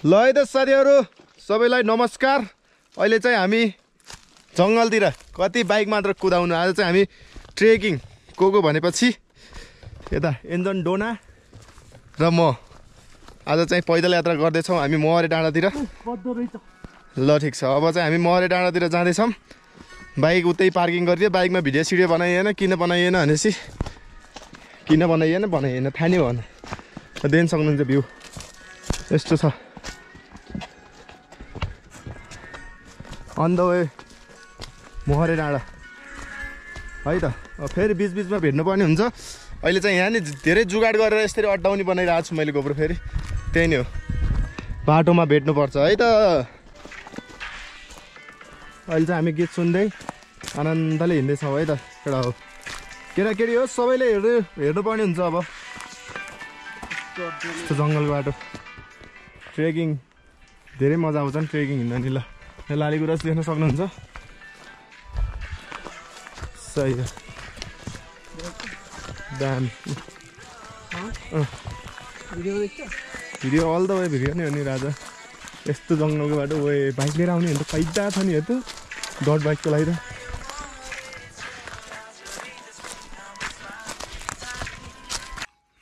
ल है त साथीहरु सबैलाई नमस्कार। अहिले चाहिँ हामी जंगलतिर कति बाइक मात्र कुदाउनु। आज चाहिँ हामी ट्रेकिङ को भनेपछि यता एन्जन डोना र म आज चाहिँ पैदल यात्रा गर्दै छौं हामी महरे डाँडातिर। ल ठीक छ, अब चाहिँ हामी महरे डाँडातिर जाँदै छौं। बाइक उतै पार्किङ गरिदियो। बाइकमा भिडियो सिडियो बनाइएन, किन बनाइएन भनेपछि किन बनाइएन थाहा नि भएन। देन सक्नुहुन्छ भ्यू यस्तो छ अन द वे महरे डाँडा है त। फेरि बीचमा भेट्नु पर्ने हुन्छ। अहिले चाहिँ यहाँ नि धेरै जुगाड गरेर यसरी अड्डाउने बनाइरहेको छु मैले गोब्रो। फेरि त्यही नै हो, बाटोमा भेट्नुपर्छ है त। अहिले चाहिँ हामी गीत सुन्दै आनन्दले हिँड्दैछौँ है त। एउटा हो केटाकेटी हो सबैले हेर्नुपर्ने हुन्छ। अब यस्तो जङ्गलको बाटो ट्रेकिङ धेरै मजा आउँछ नि ट्रेकिङ हिँड्न नि। ल लालीगुराँस देख्न सक्नुहुन्छ। सही हो, दामी video all the way video नै हो नि राजा। यस्तो जङ्गलको बाटो वे बाइक लिएर आउने भने त फाइदा छ नि। हेर्नु डट बाइकको लागि त।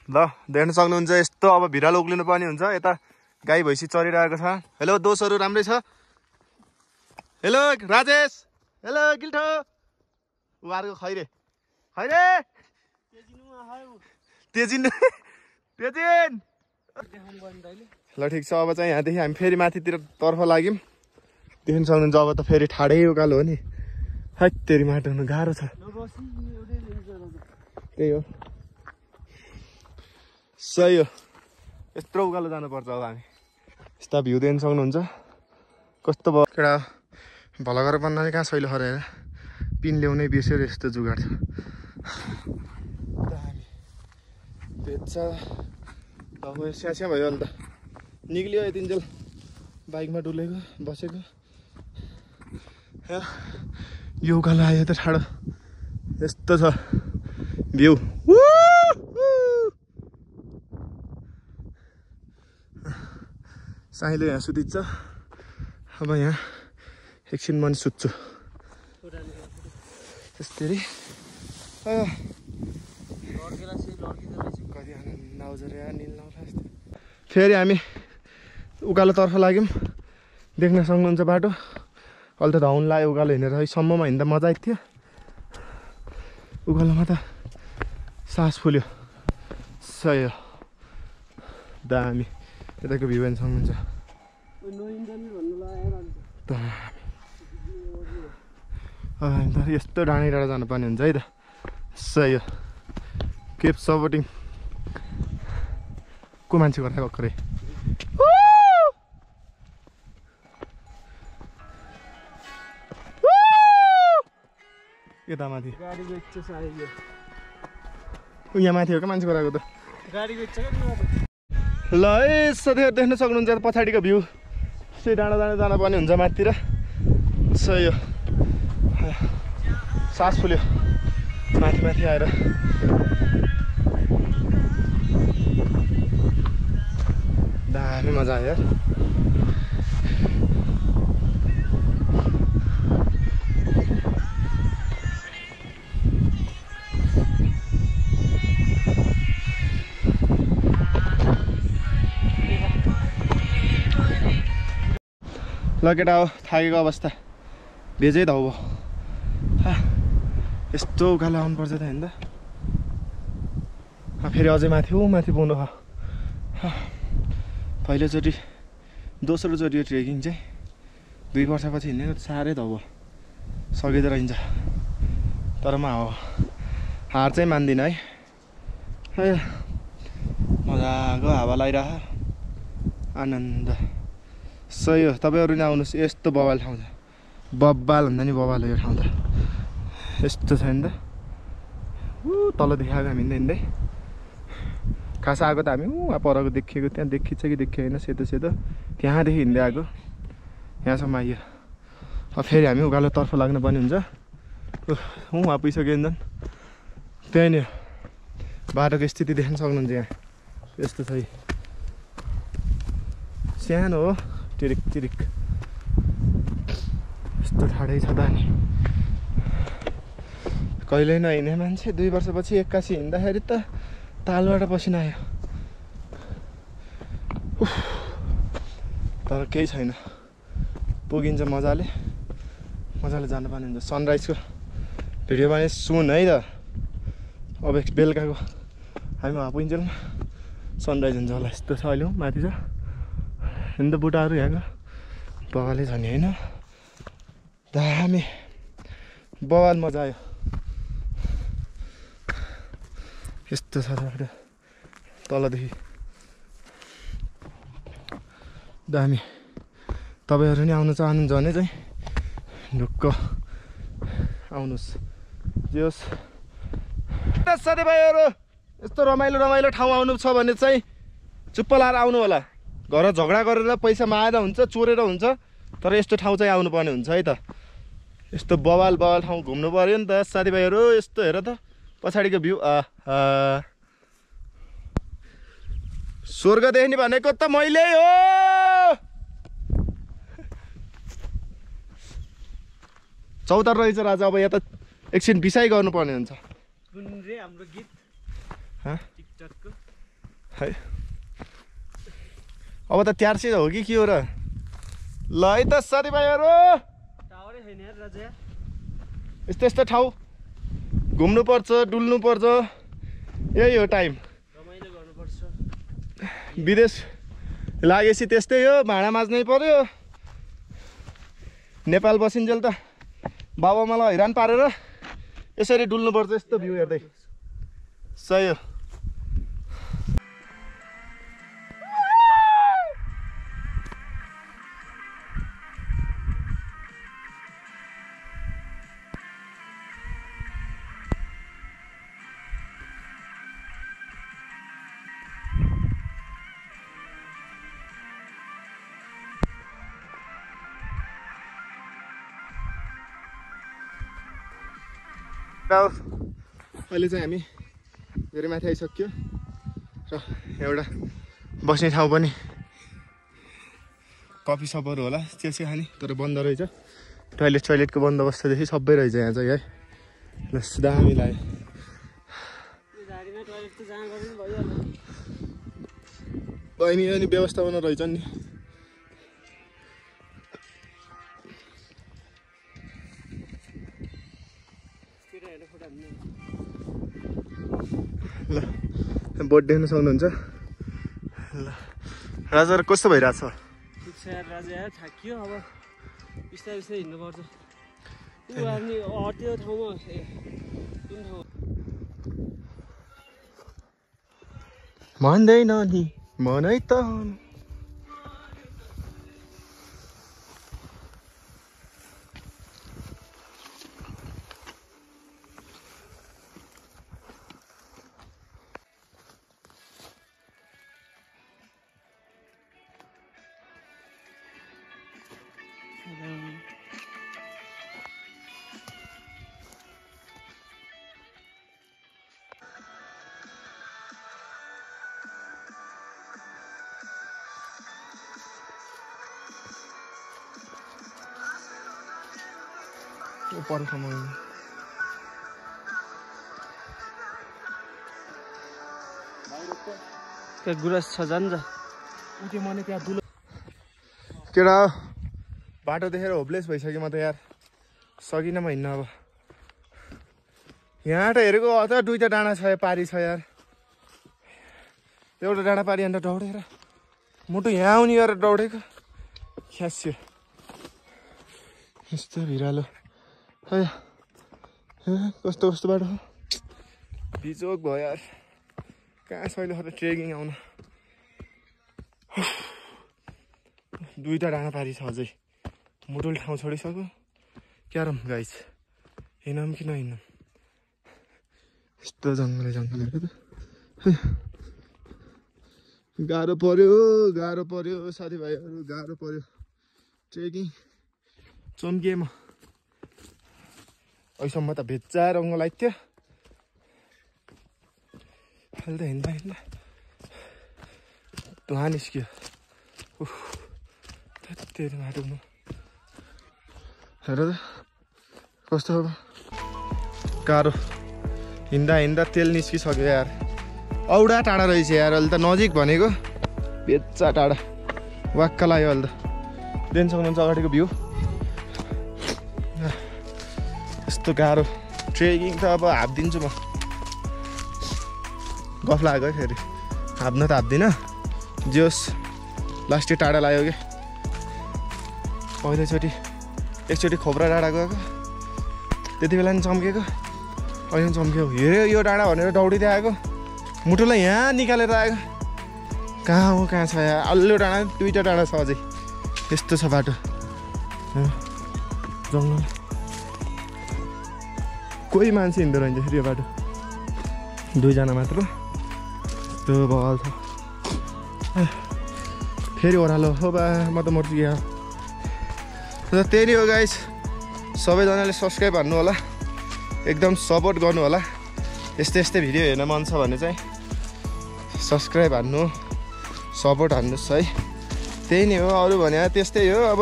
ल देख्न सक्नुहुन्छ यस्तो अब भिरालो उक्लिनु पर्ने हुन्छ। यता गाई भैँसी चरिरहेको छ। हेलो दोस्तहरू, राम्रै छ? हेलो राजेश, हेलो गिल्ठो, उहाँहरूको खैरे खैरे तेजिन तेजिन। ल ठिक छ, अब चाहिँ यहाँदेखि हामी फेरि माथितिर तर्फ लाग्यौँ। देख्न सक्नुहुन्छ अब त फेरि ठाडै उकालो हो नि। है तेरि माटो हुनु गाह्रो छ। त्यही हो, सही हो। यत्रो उकालो जानुपर्छ अब हामी। यस्ता भ्यू देख्न सक्नुहुन्छ कस्तो भयो। केटा भला गरेर बन्नाले कहाँ सैलो खरेर पिन ल्याउनै बिर्स्यो। यस्तो जुगाड छ। अब स्यास्या भयो अन्त निक्लियो यतिन्जेल बाइकमा डुलेको बसेको। यो उकालो आयो त ठाडो। यस्तो छ भ्यू। साइलो यहाँ सुतिन्छ। अब यहाँ एकछिन मन सुत्छु त्यसरी। फेरि हामी उकालोतर्फ लाग्यौँ। देख्न सक्नुहुन्छ बाटो। अहिले त धाउन लाग्यो उकालो हिँडेर। सम्ममा हिँड्दा मजा आएको थियो। उकालोमा त सास फुल्यो। सही हो, दामी। यताको भ्यू हेर्न सक्नुहुन्छ। हामी त यस्तो डाँडै डाँडा जानुपर्ने हुन्छ है त। सही हो, केप सपोर्टिङ को मान्छे गराएको भर्खरै। यता माथि यहाँ माथि हो क्या मान्छे गराएको त। ल है साथीहरू देख्न सक्नुहुन्छ पछाडिको भ्यू। यस्तै डाँडा डाँडा जानुपर्ने हुन्छ माथितिर। सही हो, सास फुल्यो माथि माथि आएर। दामी मजा आयो यार। ल केटा हो थाकेको अवस्था भेजै त हो। यस्तो उकालो आउनुपर्छ त होइन त। फेरि अझै माथि माथि पुग्नु हो। पहिलोचोटि दोस्रोचोटि यो ट्रेकिङ चाहिँ 2 वर्षपछि हिँड्ने साह्रै त हो। सकिँदो रहन्छ तर म हार चाहिँ मान्दिनँ है। मजाको हावा लगाइरह आनन्द। सही हो, तपाईँहरू नि आउनुहोस्। यस्तो बवाल ठाउँ छ। बब्बाल भन्दा नि बवाल हो यो ठाउँ त। यस्तो छ नि त। तल देखाएको हामी हिँड्दै खास आएको त हामी वहाँ परको देखिएको। त्यहाँ देखिन्छ कि देखिएन सेतो सेतो त्यहाँदेखि हिँड्दै आएको यहाँसम्म आइयो। अब फेरि हामी उकालोतर्फ लाग्नुपर्ने हुन्छ। वहाँ पुगिसक्यो इन्जन। त्यही नै बाटोको स्थिति देख्न सक्नुहुन्छ यहाँ। यस्तो छ सानो हो टिरिक टिरिक यस्तो ठाडै छ त नि कहिले नहिँड्ने मान्छे 2 वर्षपछि 81 हिँड्दाखेरि त तालबाट पसिना आयो तर केही छैन पुगिन्छ मजाले जानुपर्ने हुन्छ सनराइजको भिडियो भने सुन है त अब बेलुकाको हामी वहाँ पुगिन्छौँ सनराइज हुन्छ होला यस्तो छ अहिले माथि छ हिँड्दा बुढाहरू यहाँको बगाले छ नि होइन दामी बगाल मजा आयो यस्तो छ तलदेखि दामी तपाईँहरू नि आउन चाहनुहुन्छ भने चाहिँ ढुक्क आउनुहोस् जे होस् साथीभाइहरू यस्तो रमाइलो ठाउँ आउनु छ भने चाहिँ चुप्प लाएर आउनु होला घर झगडा गरेर पैसा मागेर हुन्छ चोरेर हुन्छ तर यस्तो ठाउँ चाहिँ आउनुपर्ने हुन्छ है त यस्तो बवाल ठाउँ घुम्नु पर्यो नि त साथीभाइहरू यस्तो हेर त पछाडिको भ्यू स्वर्ग देख्ने भनेको त मैले हो चौतार रहेछ राजा अब यहाँ त एकछिन बिसाइ गर्नुपर्ने हुन्छ हाम्रो गीत टिकटकको है अब त त्यार्सी हो कि के हो र ल है त साथीभाइहरू टावरै छैन यार राजा यस्तो ठाउँ घुम्नुपर्छ डुल्नुपर्छ यही हो टाइम रमाइलो गर्नुपर्छ विदेश लागेपछि त्यस्तै हो भाँडा माझ्नै पर्यो नेपाल बसिन्जेल त बाबामालाई हैरान पारेर यसरी डुल्नुपर्छ यस्तो भ्यू हेर्दै सही हो अहिले चाहिँ हामी धेरै माथि आइसक्यो र एउटा बस्ने ठाउँ पनि कफी सपहरू होला चिया खाने तर बन्द रहेछ टोइलेटको बन्दोबस्तदेखि सबै रहेछ यहाँ चाहिँ है ल दामी लाग्यो बहिनी अनि व्यवस्थापन रहेछ नि ल बोट देख्न सक्नुहुन्छ ल राजा कस्तो भइरहेछ ठिक छ यार राजा यार थाकियो अब बिस्तारै हिँड्नुपर्छ त्यो ठाउँमा कुन ठाउँ मान्दैन नि मनै त त्यहाँ गुराँस छ जान्छ उठ्यो मैले त्यहाँ दुलो केटा बाटो देखेर होपलेस भइसक्यो म त यार सकिनँ म हिँड्न अब यहाँ त हेरेको अझ 2टा डाँडा छ पारी छ यार एउटा डाँडा पारी अन्त दौडेर मुटु यहाँ आउने गरेर दौडेको ख्यास्यो यस्तो भिरालो है कस्तो बाटो बिजोक भयो यार कहाँ सहिले खत ट्रेकिङ आउन 2टा डाँडा पारी छ अझै मुटुले ठाउँ छोडिसक्यो क्यारम गाइस हिँडौँ कि नहिँडौँ यस्तो जङ्गलहरू त गाह्रो पर्यो साथीभाइहरू गाह्रो पर्यो ट्रेकिङ चम्किएँ म अहिलेसम्म त भेच्चा रङ्ग लाग्थ्यो अहिले त हिँड्दा धुवा निस्क्यो त्यही माटोमा हेर त कस्तो हो गाह्रो हिँड्दा हिँड्दा तेल निस्किसक्यो यार औडा टाढा रहेछ यार अहिले त नजिक भनेको बेच्चा टाढा वाक्क लाग्यो अहिले त देख्न सक्नुहुन्छ अगाडिको भ्यू यस्तो गाह्रो ट्रेकिङ त अब हाप्दिन्छु म गफ लाग्यो फेरि हाप्न त हाप्दिनँ जोस् लास्टै टाढा लाग्यो कि पहिलोचोटि एकचोटि खोप्रा डाँडा गएको त्यति बेला नि चम्केको अहिले पनि चम्क्यो हेऱ्यो यो डाँडा भनेर दौडिँदै आएको मुटुलाई यहाँ निकालेर आएको कहाँ हो कहाँ छ यहाँ अल्लो डाँडा दुईवटा डाँडा छ अझै यस्तो छ बाटो जङ्गल कोही मान्छे हिँड्दो रहेछ फेरि यो बाटो दुईजना मात्र त्यो बगाल छ फेरि ओह्रालो हो बा म त मर्छु यहाँ र त्यही नै हो गाइस सबैजनाले सब्सक्राइब हान्नु होला एकदम सपोर्ट गर्नु होला यस्तै यस्तै भिडियो हेर्न मन छ भने चाहिँ सब्सक्राइब हान्नु सपोर्ट हान्नुहोस् है त्यही नै हो अरू भने त्यस्तै हो अब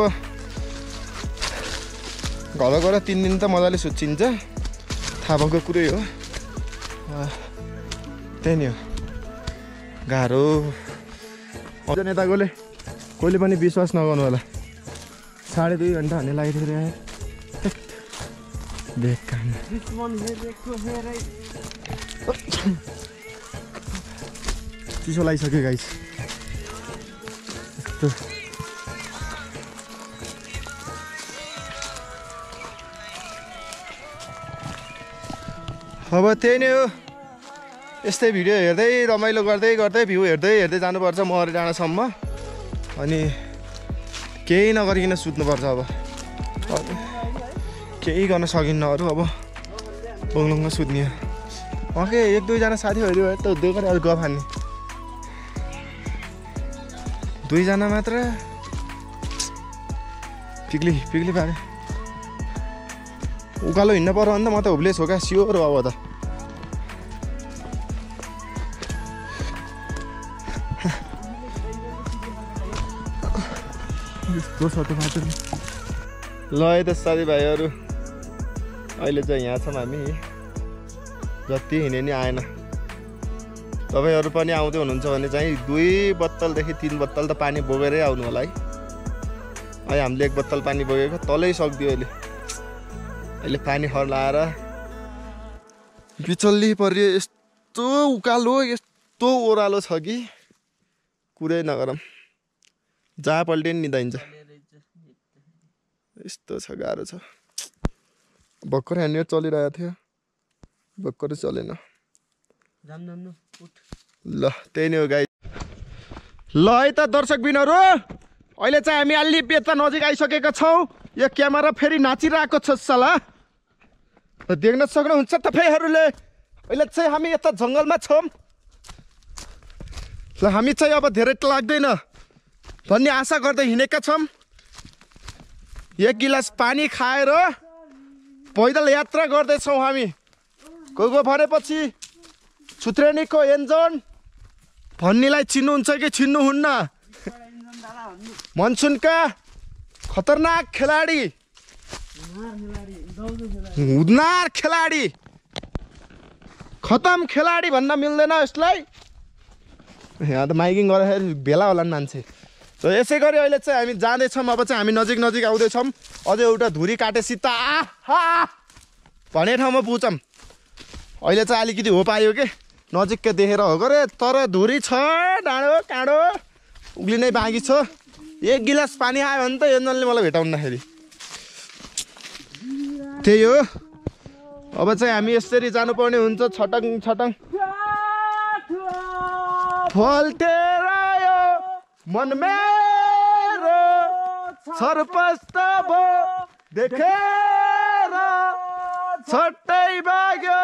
घर गएर 3 दिन त मजाले सुत्छिन्छ थाहा भएको कुरै हो त्यही नै हो गाह्रो अझ नेताकोले कोहीले पनि विश्वास नगर्नु होला 2.5 घन्टा हान्ने लागिदिएर देख काम चिसो लागिसक्यो गाइस अब त्यही नै हो यस्तै भिडियो हेर्दै रमाइलो गर्दै गर्दै भ्यू हेर्दै हेर्दै जानुपर्छ महरी डाँडासम्म अनि केही नगरिकन सुत्नुपर्छ अब केही गर्न सकिन्न अरू अब बङ्लुङमा सुत्ने के 1-2 जना साथीहरू त हुँदै गरे अरू गफ हान्ने 2 जना मात्र पिग्ली पारे उकालो हिँड्न पर्यो भने त म त हुब्ले छोका स्योर हो अब त ल है त साथीभाइहरू अहिले चाहिँ यहाँ छौँ हामी जति हिँडे नि आएन तपाईँहरू पनि आउँदै हुनुहुन्छ भने चाहिँ 2 बोतलदेखि 3 बोतल त पानी बोकेरै आउनु होला है अहिले हामीले 1 बोतल पानी बोकेको तलै सक्दियो अहिले पानी खर्लाएर बिचल्ली पर्यो यस्तो उकालो यस्तो ओह्रालो छ कि कुरै नगरौँ जहाँ पल्टे नि निदाइन्छ यस्तो छ गाह्रो छ भर्खरै ह्यान्डमेड चलिरहेको थियो भर्खरै चलेन ल त्यही नै हो गाई ल है त दर्शक बिनहरू अहिले चाहिँ हामी अलि बेच्चा नजिक आइसकेका छौँ यो क्यामेरा फेरि नाचिरहेको छ साला देख्न सक्नुहुन्छ तपाईँहरूले अहिले चाहिँ हामी यता जङ्गलमा छौँ ल हामी चाहिँ अब धेरै लाग्दैन भन्ने आशा गर्दै हिँडेका छौँ 1 गिलास पानी खाएर पैदल यात्रा गर्दैछौँ हामी गएको भनेपछि छुत्रेनीको इन्जन भन्नेलाई चिन्नुहुन्छ कि चिन्नुहुन्न मनसुनका खतरनाक खेलाडी हुद्नार खेलाडी खतम खेलाडी भन्न मिल्दैन यसलाई यहाँ त माइकिङ गर्दाखेरि भेला होला नि मान्छे त यसै गरी अहिले चाहिँ हामी जाँदैछौँ अब चाहिँ हामी नजिक आउँदैछौँ अझै एउटा धुरी काटेपछि त भने ठाउँमा पुग्छौँ अहिले चाहिँ अलिकति हो पायो के नजिककै देखेर हो गरे तर धुरी छ डाँडो काँडो उक्लिनै बाँकी छ 1 गिलास पानी आयो भने त एन्जनले मलाई भेटाउन्दाखेरि त्यही हो अब चाहिँ हामी यसरी जानुपर्ने हुन्छ छटङ फल्टेर यो मन मेरो छरपस्त भो देखेर छट्टै भाग्यो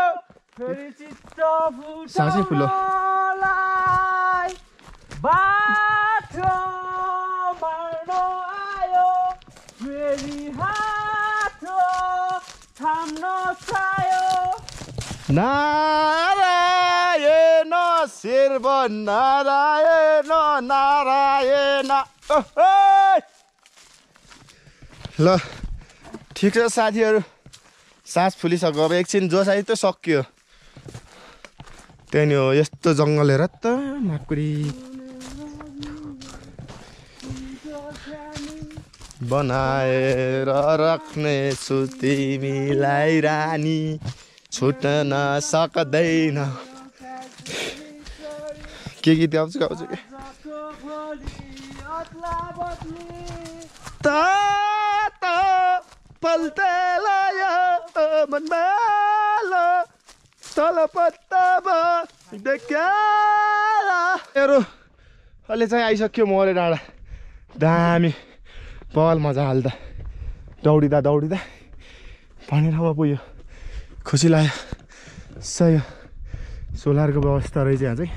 फेरि चित्त साँच्चै फुलो बाटो मार्न आयो फेरि हात थाम्न चाह्यो नारायण शिव नारायण ल ठिक छ साथीहरू सास फुलिसक्यो अब एकछिन जोस आइ त सक्यो त्यही नि हो यस्तो जङ्गल हेर त माकुरी बनाएर राख्नेछु तिमीलाई रानी छुट्न सक्दैन के गीत गाउँछु के तातो पल्टेलायो मनमालो तल पत्तामा देख्यारो अहिले चाहिँ आइसक्यो मोरे डाँडा दामी पल मजा हाल्दा दौडिँदा भन्ने ठाउँमा पुग्यो खुसी लाग्यो सही सोलरको व्यवस्था रहेछ यहाँ चाहिँ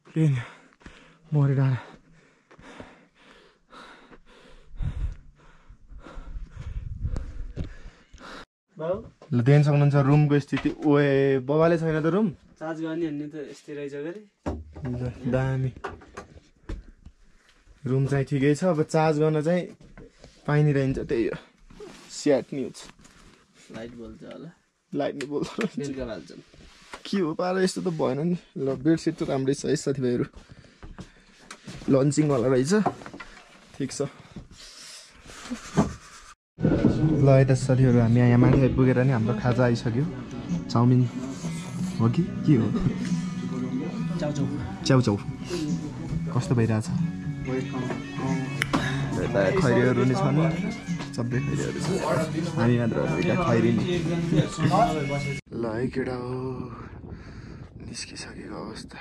के मोरे डाँडा ल देख्न सक्नुहुन्छ रुमको स्थिति ओए बाबाले छैन त रुम चार्ज गर्ने भन्ने त यस्तै रहेछ गरे दामी रुम चाहिँ ठिकै छ अब चार्ज गर्न चाहिँ पाइने रहन्छ त्यही हो स्याट न्युज लाइट बोल्छ होला लाइट नि बोल्छ बेलुका बाल्छन् के हो पारा यस्तो त भएन नि ल बेडसिट त राम्रै छ है साथीभाइहरू लन्चिङवाला रहेछ ठिक छ ल यता साथीहरू हामी यहाँ माथि आइपुगेर नि हाम्रो खाजा आइसक्यो चाउमिन हो कि के हो च्याउचाउ कस्तो भइरहेछ यता खैरीहरू नि छन् सबै खैरीहरू छ हामी मात्र खैरी नि ल है केटा हो निस्किसकेको अवस्था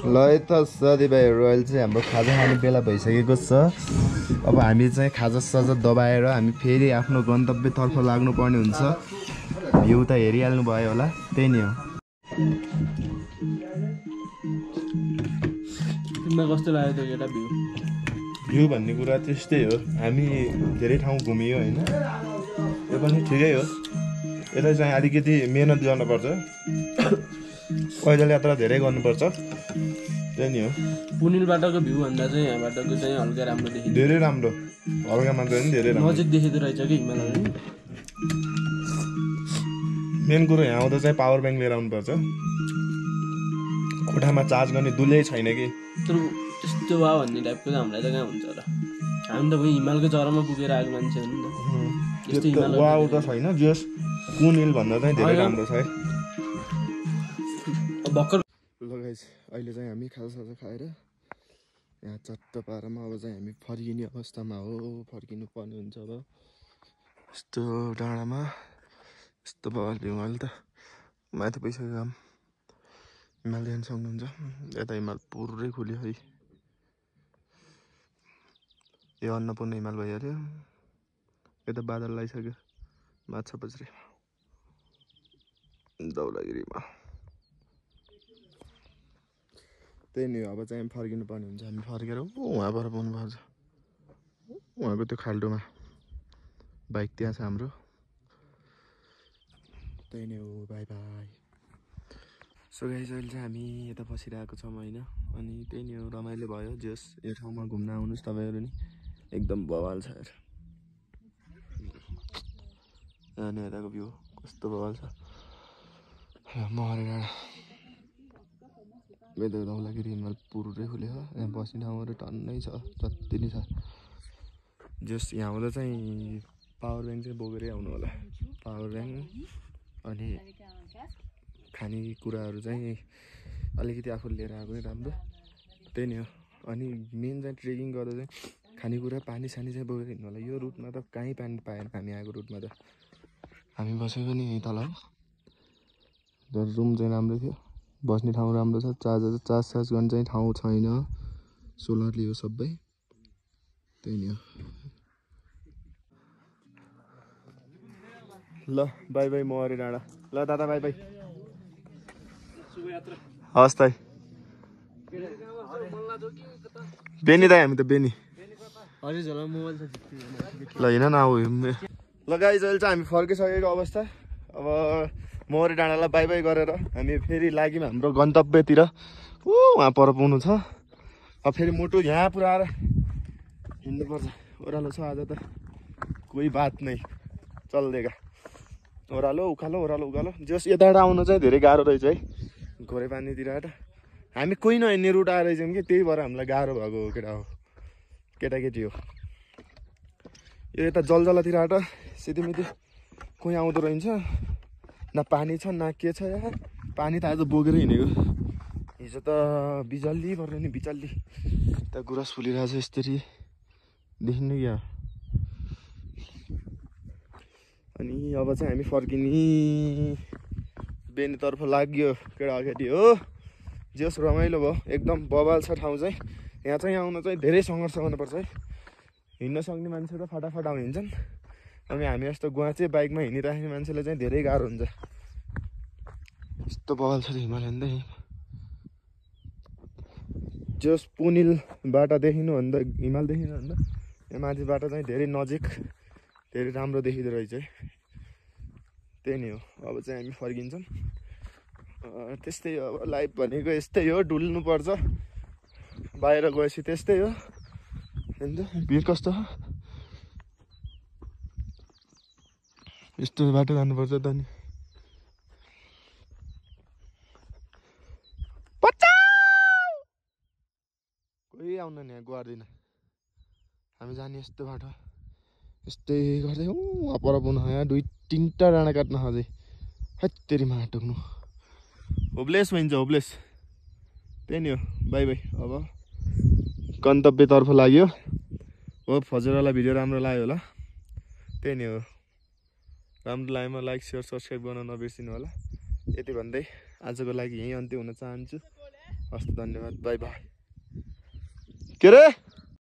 ल यता साथीभाइहरू अहिले चाहिँ हाम्रो खाजा खाने बेला भइसकेको छ अब हामी चाहिँ खाजा साजा दबाएर हामी फेरि आफ्नो गन्तव्यतर्फ लाग्नुपर्ने हुन्छ भ्यू त हेरिहाल्नु भयो होला त्यही नै हो तिमीलाई कस्तो लाग्यो त्यो केटा भ्यू भ्यू भन्ने कुरा त्यस्तै हो हामी धेरै ठाउँ घुमियो होइन यो पनि ठिकै हो यता चाहिँ अलिकति मेहनत गर्नुपर्छ पैदल यात्रा धेरै गर्नुपर्छ त्यही नि हो पुनिलबाटको भ्यू भन्दा चाहिँ यहाँबाटको चाहिँ हल्का राम्रो देखिन्छ धेरै राम्रो हल्का मात्र नि धेरै राम्रो नजिक देखेको रहेछ कि हिमालय मेन कुरो यहाँ आउँदा चाहिँ पावर ब्याङ्क लिएर आउनुपर्छ कोठामा चार्ज गर्ने दुलै छैन कि त्यस्तो वा भन्ने टाइपको चाहिँ हामीलाई त कहाँ हुन्छ र हामी त हिमालको चरामा पुगेर आएको मान्छे हो नि त वा त छैन जस कुन हिल भन्दा चाहिँ धेरै राम्रो छ है भर्खर लगाइस अहिले चाहिँ हामी खाजासाजा खाएर यहाँ चट्ट पारामा अब चाहिँ हामी फर्किने अवस्थामा हो फर्किनु पर्ने हुन्छ अब यस्तो डाँडामा यस्तो प्रकारले अहिले त माथि पुगिसक्यो काम हिमाल देख्न सक्नुहुन्छ यता हिमाल पुरै खुल्यो है यो अन्नपूर्ण हिमाल भइहाल्यो यता बादल लगाइसक्यो माछा पछ्री धौलागिरीमा त्यही नै हो अब चाहिँ फर्किनु पर्ने हुन्छ हामी फर्केर उहाँबाट पाउनु पर्छ उहाँको त्यो खाल्डोमा बाइक त्यहाँ छ हाम्रो त्यही नै हो बाई बाई सो गाइस अहिले चाहिँ हामी यता बसिरहेको छौँ होइन अनि त्यही नै हो रमाइलो भयो जस यो ठाउँमा घुम्न आउनुहोस् तपाईँहरू नि एकदम बवाल छ यार अनि यताको भ्यू कस्तो बवाल छ महरे डाँडा बेदा दाउलागिरी हिमाल पुरै खुल्यो यहाँ बस्ने ठाउँहरू टन्नै छ जति नै छ जस यहाँ आउँदा चाहिँ पावर ब्याङ्क चाहिँ बोकेरै आउनु होला पावर ब्याङ्क अनि खानेकुराहरू चाहिँ अलिकति आफूले लिएर आएको नै राम्रो त्यही नै हो अनि मेन चाहिँ ट्रेकिङ गर्दा चाहिँ खानेकुरा पानी सानी चाहिँ बोकेर हिँड्नु होला यो रुटमा त कहीँ पानी पाएन हामी आएको रुटमा त हामी बसेको नि यहीँ तल तर रुम चाहिँ राम्रो थियो बस्ने ठाउँ राम्रो छ चार्ज गर्ने चाहिँ ठाउँ छैन सोलरले हो सबै त्यही नै हो ल बाई बाई मौरी डाँडा ल दादा बाई बाई हस् त बेनी दाइ हामी त बेनी ल हिँड न अब ल गाइस अहिले चाहिँ हामी फर्किसकेको अवस्था अब मौरी डाँडालाई बाई बाई गरेर हामी फेरि लाग्यौँ हाम्रो गन्तव्यतिर वहाँ पर पुग्नु छ अब फेरि मुटु यहाँ पुऱ्याएर हिँड्नुपर्छ ओह्रालो छ आज त कोही बात नै चल्देगा ओह्रालो उकालो जस यताबाट आउनु चाहिँ धेरै गाह्रो रहेछ है घोरे पानीतिरबाट हामी कोही नहिँड्ने रुट आएर रहेछौँ कि त्यही भएर हामीलाई गाह्रो भएको केटा हो केटाकेटी हो यो यता जलजलातिरबाट सिधैमिधै कोही आउँदो रहेछ न पानी छ न के छ यहाँ पानी त आज बोकेर हिँडेको हिजो त बिजल्ली पर्ने नि बिचल्ली त गुराँस फुलिरहेछ यसरी देखिनु क्या अनि अब चाहिँ हामी फर्किने बेनीतर्फ लाग्यो केटाकेटी हो जस रमाइलो भयो एकदम बवाल छ ठाउँ चाहिँ यहाँ चाहिँ आउन चाहिँ धेरै सङ्घर्ष गर्नुपर्छ है हिँड्न सक्ने मान्छे त फटाफट आउँ हिँड्छन् अनि हामी जस्तो गुवाचे बाइकमा हिँडिराख्ने मान्छेलाई चाहिँ धेरै गाह्रो हुन्छ यस्तो बवाल छ हिमालयन त जस पुनिलबाट देखिनु भन्दा हिमाल देखिनु भन्दा यहाँ माथिबाट चाहिँ धेरै नजिक धेरै राम्रो देखिँदो रहेछ है त्यही नै हो अब चाहिँ हामी फर्किन्छौँ त्यस्तै हो अब लाइफ भनेको यस्तै हो डुल्नुपर्छ बाहिर गएपछि त्यस्तै हो अन्त भिड कस्तो हो यस्तो बाटो जानुपर्छ त नि कोही आउन नि गुहार्दिन हामी जाने यस्तो बाटो यस्तै गर्दै वहाँ पर पुग्नु यहाँ 2-3टा डाँडा काट्न अझै हत्तेरीमा टुक्नु होप्लेस भइन्छ होप्लेस त्यही नि हो बाई बाई अब गन्तव्यतर्फ लाग्यो हो फजरवाला भिडियो राम्रो लाग्यो होला त्यही नि हो राम्रो लागेमा लाइक सेयर सब्सक्राइब गर्न नबिर्सिनु होला यति भन्दै आजको लागि यहीँ अन्त्य हुन चाहन्छु हस्त धन्यवाद बाई बाई के रे